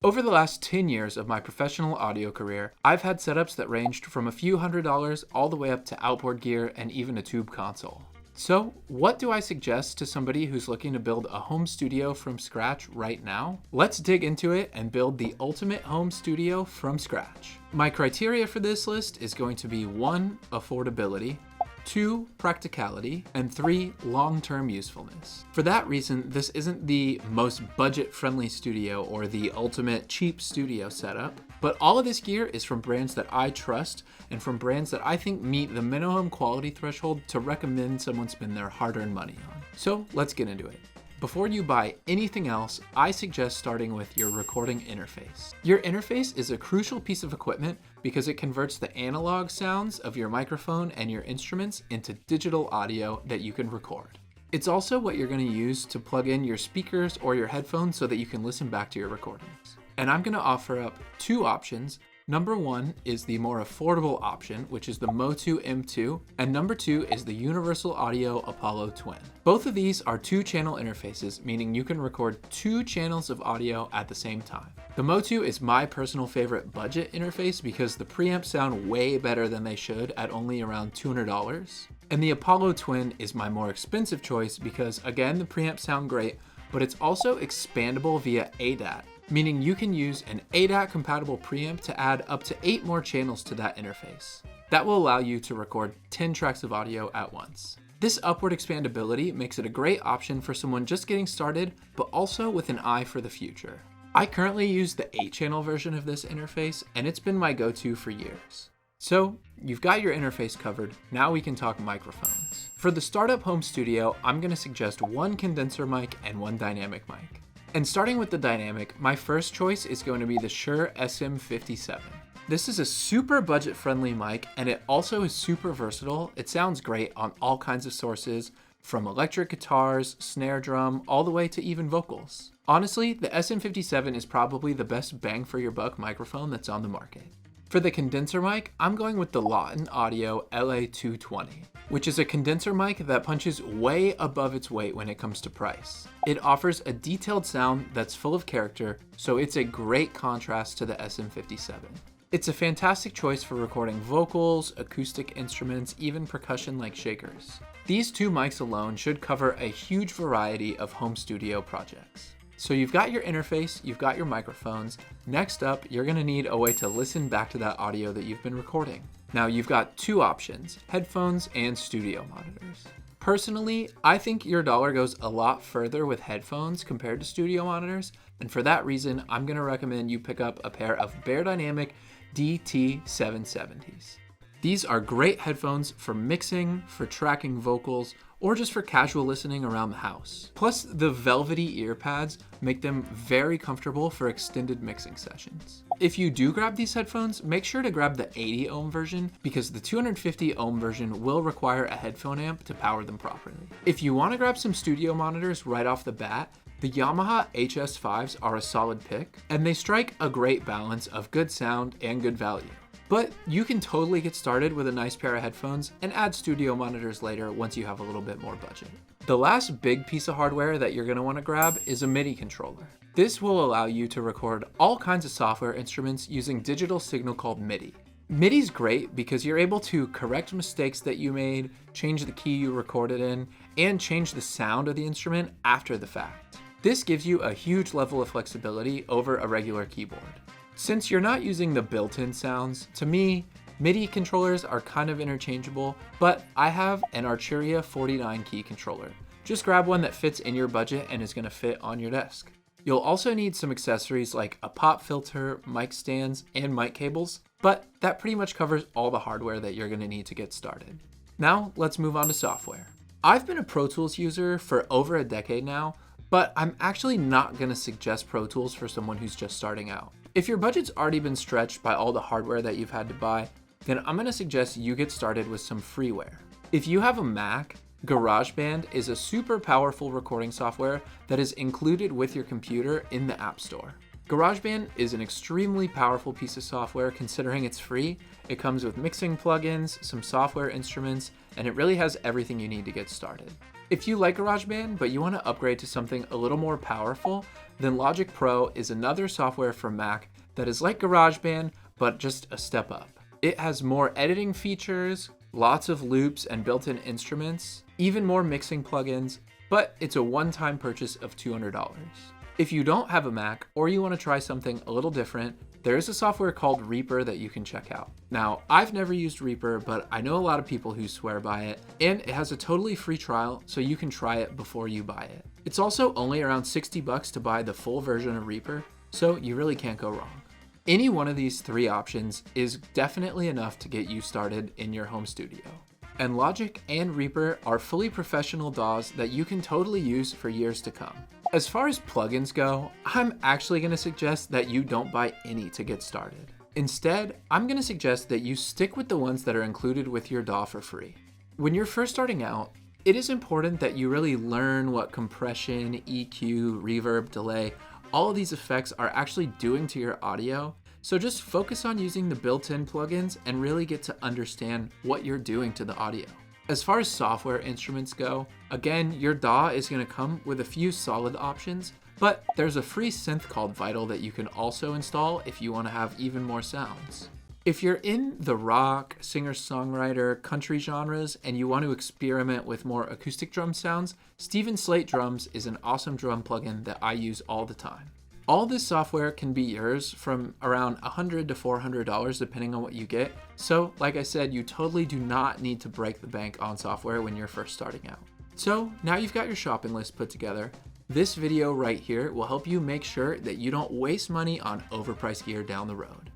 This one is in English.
Over the last 10 years of my professional audio career, I've had setups that ranged from a few $100s all the way up to outboard gear and even a tube console. So, what do I suggest to somebody who's looking to build a home studio from scratch right now? Let's dig into it and build the ultimate home studio from scratch. My criteria for this list is going to be 1. Affordability, 2. Practicality, and 3. Long-term usefulness. For that reason, this isn't the most budget-friendly studio or the ultimate cheap studio setup, but all of this gear is from brands that I trust and from brands that I think meet the minimum quality threshold to recommend someone spend their hard-earned money on. So let's get into it. Before you buy anything else, I suggest starting with your recording interface. Your interface is a crucial piece of equipment because it converts the analog sounds of your microphone and your instruments into digital audio that you can record. It's also what you're going to use to plug in your speakers or your headphones so that you can listen back to your recordings. And I'm going to offer up 2 options. Number 1 is the more affordable option, which is the Motu M2, and number 2 is the Universal Audio Apollo Twin. Both of these are 2-channel interfaces, meaning you can record 2 channels of audio at the same time. The Motu is my personal favorite budget interface because the preamps sound way better than they should at only around $200. And the Apollo Twin is my more expensive choice because, again, the preamps sound great, but it's also expandable via ADAT. Meaning you can use an ADAT compatible preamp to add up to 8 more channels to that interface. That will allow you to record 10 tracks of audio at once. This upward expandability makes it a great option for someone just getting started, but also with an eye for the future. I currently use the 8-channel version of this interface, and it's been my go-to for years. So, you've got your interface covered, now we can talk microphones. For the startup home studio, I'm going to suggest 1 condenser mic and 1 dynamic mic. And starting with the dynamic, my first choice is going to be the Shure SM57. This is a super budget-friendly mic, and it also is super versatile. It sounds great on all kinds of sources, from electric guitars, snare drum, all the way to even vocals. Honestly, the SM57 is probably the best bang for your buck microphone that's on the market. For the condenser mic, I'm going with the Lawton Audio LA220, which is a condenser mic that punches way above its weight when it comes to price. It offers a detailed sound that's full of character, so it's a great contrast to the SM57. It's a fantastic choice for recording vocals, acoustic instruments, even percussion like shakers. These 2 mics alone should cover a huge variety of home studio projects. So you've got your interface, you've got your microphones. Next up, you're going to need a way to listen back to that audio that you've been recording. Now you've got 2 options, headphones and studio monitors. Personally, I think your dollar goes a lot further with headphones compared to studio monitors, and for that reason, I'm going to recommend you pick up a pair of Beyerdynamic DT770s. These are great headphones for mixing, for tracking vocals, or just for casual listening around the house. Plus, the velvety ear pads make them very comfortable for extended mixing sessions. If you do grab these headphones, make sure to grab the 80 ohm version because the 250 ohm version will require a headphone amp to power them properly. If you want to grab some studio monitors right off the bat, the Yamaha HS5s are a solid pick, and they strike a great balance of good sound and good value. But you can totally get started with a nice pair of headphones and add studio monitors later once you have a little bit more budget. The last big piece of hardware that you're going to want to grab is a MIDI controller. This will allow you to record all kinds of software instruments using digital signal called MIDI. MIDI's great because you're able to correct mistakes that you made, change the key you recorded in, and change the sound of the instrument after the fact. This gives you a huge level of flexibility over a regular keyboard. Since you're not using the built-in sounds, to me, MIDI controllers are kind of interchangeable, but I have an Arturia 49 key controller. Just grab one that fits in your budget and is going to fit on your desk. You'll also need some accessories like a pop filter, mic stands, and mic cables, but that pretty much covers all the hardware that you're going to need to get started. Now, let's move on to software. I've been a Pro Tools user for over a decade now, but I'm actually not going to suggest Pro Tools for someone who's just starting out. If your budget's already been stretched by all the hardware that you've had to buy, then I'm going to suggest you get started with some freeware. If you have a Mac, GarageBand is a super powerful recording software that is included with your computer in the App Store. GarageBand is an extremely powerful piece of software considering it's free. It comes with mixing plugins, some software instruments, and it really has everything you need to get started. If you like GarageBand, but you want to upgrade to something a little more powerful, then Logic Pro is another software from Mac that is like GarageBand, but just a step up. It has more editing features, lots of loops and built-in instruments, even more mixing plugins, but it's a one-time purchase of $200. If you don't have a Mac or you want to try something a little different, there is a software called Reaper that you can check out. Now, I've never used Reaper, but I know a lot of people who swear by it, and it has a totally free trial, so you can try it before you buy it. It's also only around $60 to buy the full version of Reaper, so you really can't go wrong. Any one of these three options is definitely enough to get you started in your home studio. And Logic and Reaper are fully professional DAWs that you can totally use for years to come. As far as plugins go, I'm actually going to suggest that you don't buy any to get started. Instead, I'm going to suggest that you stick with the ones that are included with your DAW for free. When you're first starting out, it is important that you really learn what compression, EQ, reverb, delay, all of these effects are actually doing to your audio. So just focus on using the built-in plugins and really get to understand what you're doing to the audio. As far as software instruments go, again, your DAW is going to come with a few solid options, but there's a free synth called Vital that you can also install if you want to have even more sounds. If you're in the rock, singer-songwriter, country genres, and you want to experiment with more acoustic drum sounds, Steven Slate Drums is an awesome drum plugin that I use all the time. All this software can be yours from around $100 to $400 depending on what you get. So like I said, you totally do not need to break the bank on software when you're first starting out. So now you've got your shopping list put together. This video right here will help you make sure that you don't waste money on overpriced gear down the road.